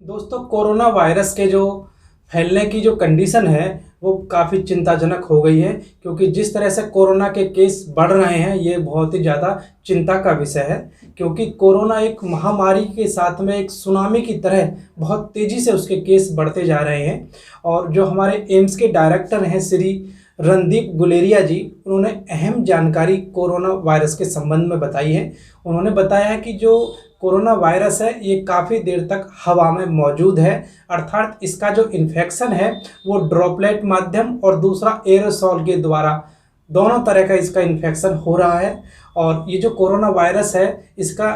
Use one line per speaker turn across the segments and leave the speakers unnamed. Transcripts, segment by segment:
दोस्तों, corona virus के जो फैलने की जो कंडीशन है वो काफ़ी चिंताजनक हो गई है, क्योंकि जिस तरह से कोरोना के केस बढ़ रहे हैं ये बहुत ही ज़्यादा चिंता का विषय है। क्योंकि कोरोना एक महामारी के साथ में एक सुनामी की तरह बहुत तेज़ी से उसके केस बढ़ते जा रहे हैं। और जो हमारे एम्स के डायरेक्टर हैं श्री रणदीप गुलेरिया जी, उन्होंने अहम जानकारी कोरोना वायरस के संबंध में बताई है। उन्होंने बताया है कि जो कोरोना वायरस है ये काफ़ी देर तक हवा में मौजूद है, अर्थात इसका जो इन्फेक्शन है वो ड्रॉपलेट माध्यम और दूसरा एरोसॉल के द्वारा, दोनों तरह का इसका इन्फेक्शन हो रहा है। और ये जो कोरोना वायरस है इसका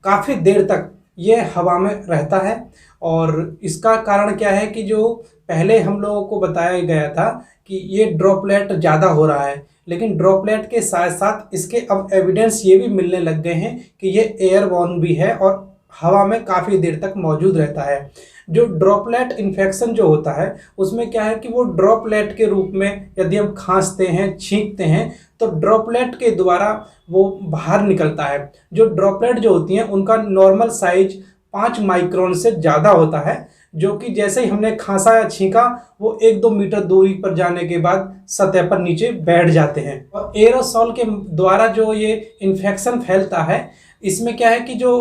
काफ़ी देर तक ये हवा में रहता है। और इसका कारण क्या है कि जो पहले हम लोगों को बताया गया था कि ये ड्रॉपलेट ज़्यादा हो रहा है, लेकिन ड्रॉपलेट के साथ साथ इसके अब एविडेंस ये भी मिलने लग गए हैं कि ये एयरबॉर्न भी है और हवा में काफ़ी देर तक मौजूद रहता है। जो ड्रॉपलेट इन्फेक्शन जो होता है उसमें क्या है कि वो ड्रॉपलेट के रूप में यदि हम खांसते हैं, छींकते हैं तो ड्रॉपलेट के द्वारा वो बाहर निकलता है। जो ड्रॉपलेट जो होती हैं उनका नॉर्मल साइज 5 माइक्रोन से ज़्यादा होता है, जो कि जैसे ही हमने खांसा या छींका वो 1-2 मीटर दूरी पर जाने के बाद सतह पर नीचे बैठ जाते हैं। और एरोसॉल के द्वारा जो ये इन्फेक्शन फैलता है इसमें क्या है कि जो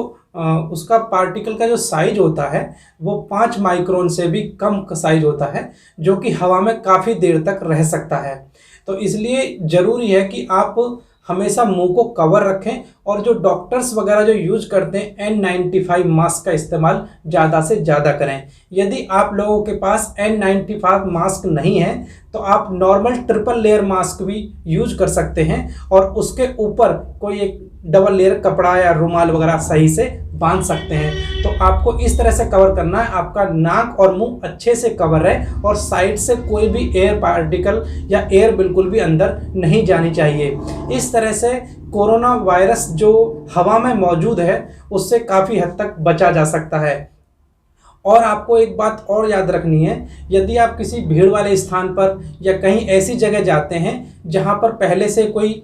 उसका पार्टिकल का जो साइज होता है वो 5 माइक्रोन से भी कम साइज होता है, जो कि हवा में काफ़ी देर तक रह सकता है। तो इसलिए ज़रूरी है कि आप हमेशा मुंह को कवर रखें और जो डॉक्टर्स वगैरह जो यूज करते हैं N95 मास्क का इस्तेमाल ज़्यादा से ज़्यादा करें। यदि आप लोगों के पास N95 मास्क नहीं है तो आप नॉर्मल ट्रिपल लेयर मास्क भी यूज कर सकते हैं और उसके ऊपर कोई एक डबल लेयर कपड़ा या रुमाल वगैरह सही से बांध सकते हैं। तो आपको इस तरह से कवर करना है, आपका नाक और मुंह अच्छे से कवर है और साइड से कोई भी एयर पार्टिकल या एयर बिल्कुल भी अंदर नहीं जानी चाहिए। इस तरह से कोरोना वायरस जो हवा में मौजूद है उससे काफ़ी हद तक बचा जा सकता है। और आपको एक बात और याद रखनी है, यदि आप किसी भीड़ वाले स्थान पर या कहीं ऐसी जगह जाते हैं जहां पर पहले से कोई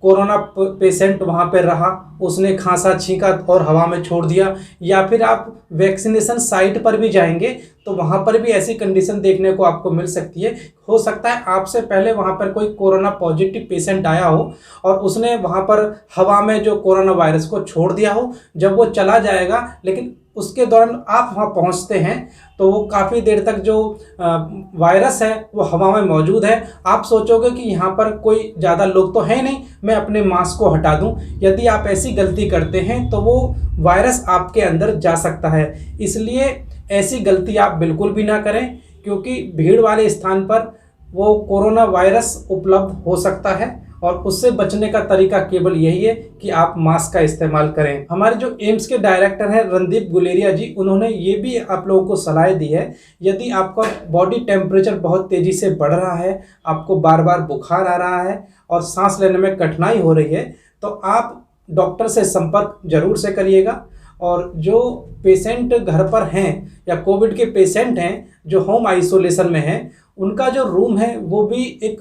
कोरोना पेशेंट वहां पर रहा, उसने खांसा छींका और हवा में छोड़ दिया, या फिर आप वैक्सीनेशन साइट पर भी जाएंगे तो वहां पर भी ऐसी कंडीशन देखने को आपको मिल सकती है। हो सकता है आपसे पहले वहां पर कोई कोरोना पॉजिटिव पेशेंट आया हो और उसने वहां पर हवा में जो कोरोना वायरस को छोड़ दिया हो। जब वो चला जाएगा लेकिन उसके दौरान आप वहाँ पहुँचते हैं तो वो काफ़ी देर तक जो वायरस है वो हवा में मौजूद है। आप सोचोगे कि यहाँ पर कोई ज़्यादा लोग तो है नहीं, मैं अपने मास्क को हटा दूँ। यदि आप ऐसी गलती करते हैं तो वो वायरस आपके अंदर जा सकता है। इसलिए ऐसी गलती आप बिल्कुल भी ना करें, क्योंकि भीड़ वाले स्थान पर वो कोरोना वायरस उपलब्ध हो सकता है और उससे बचने का तरीका केवल यही है कि आप मास्क का इस्तेमाल करें। हमारे जो एम्स के डायरेक्टर हैं रणदीप गुलेरिया जी, उन्होंने ये भी आप लोगों को सलाह दी है, यदि आपका बॉडी टेम्परेचर बहुत तेज़ी से बढ़ रहा है, आपको बार बार बुखार आ रहा है और सांस लेने में कठिनाई हो रही है, तो आप डॉक्टर से संपर्क जरूर से करिएगा। और जो पेशेंट घर पर हैं या कोविड के पेशेंट हैं जो होम आइसोलेशन में हैं, उनका जो रूम है वो भी एक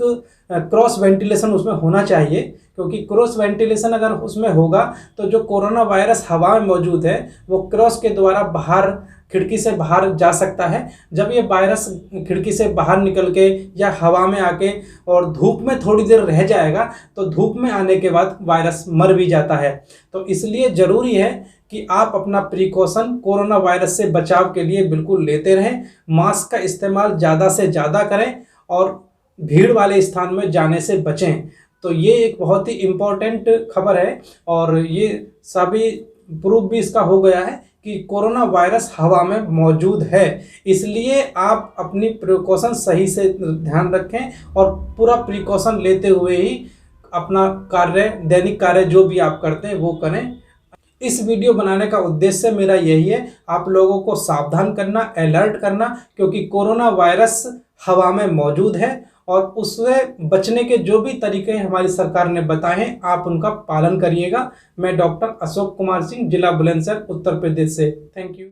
क्रॉस वेंटिलेशन उसमें होना चाहिए, क्योंकि क्रॉस वेंटिलेशन अगर उसमें होगा तो जो कोरोना वायरस हवा में मौजूद है वो क्रॉस के द्वारा बाहर खिड़की से बाहर जा सकता है। जब ये वायरस खिड़की से बाहर निकल के या हवा में आके और धूप में थोड़ी देर रह जाएगा तो धूप में आने के बाद वायरस मर भी जाता है। तो इसलिए ज़रूरी है कि आप अपना प्रिकॉशन कोरोना वायरस से बचाव के लिए बिल्कुल लेते रहें, मास्क का इस्तेमाल ज़्यादा से ज़्यादा करें और भीड़ वाले स्थान में जाने से बचें। तो ये एक बहुत ही इम्पोर्टेंट खबर है और ये सभी प्रूफ भी इसका हो गया है कि कोरोना वायरस हवा में मौजूद है। इसलिए आप अपनी प्रिकॉशन सही से ध्यान रखें और पूरा प्रिकॉशन लेते हुए ही अपना कार्य, दैनिक कार्य जो भी आप करते हैं वो करें। इस वीडियो बनाने का उद्देश्य मेरा यही है, आप लोगों को सावधान करना, अलर्ट करना, क्योंकि कोरोना वायरस हवा में मौजूद है और उससे बचने के जो भी तरीके हमारी सरकार ने बताए हैं आप उनका पालन करिएगा। मैं डॉक्टर अशोक कुमार सिंह, जिला बुलंदशहर, उत्तर प्रदेश से। Thank you.